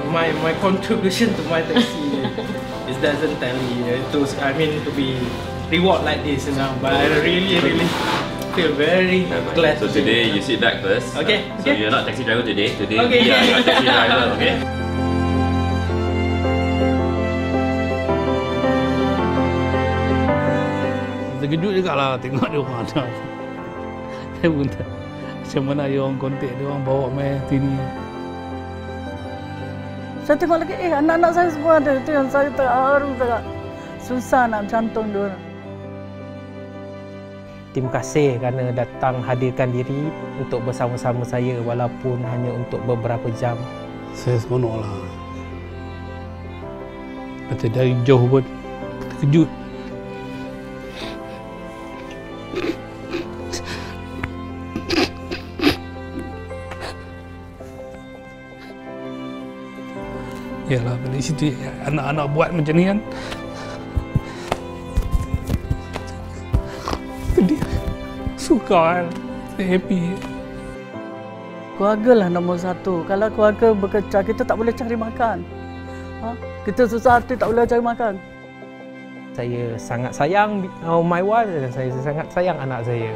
my contribution to my taxi it doesn't tally to be reward like this, you know. But I really feel very glad. So today you sit back first. Okay. So you're not taxi driver today. Today okay. you are taxi driver. Okay. Terkejut juga lah tengok dia orang ada. Saya pun tak macam mana dia orang kontak dia orang bawa main sini. Saya tengok lagi, anak-anak saya semua ada. Itu yang saya terharu sangat. Susah nak cantum dia orang. Terima kasih kerana datang hadirkan diri untuk bersama-sama saya walaupun hanya untuk beberapa jam. Saya seronok lah. Kata dari jauh pun terkejut. Yalah, dari situ anak-anak buat macam ni kan. Dia suka kan. Saya happy. Keluarga lah nombor satu. Kalau keluarga berkecah, kita tak boleh cari makan. Kita susah hati tak boleh cari makan. Saya sangat sayang my wife dan saya sangat sayang anak saya.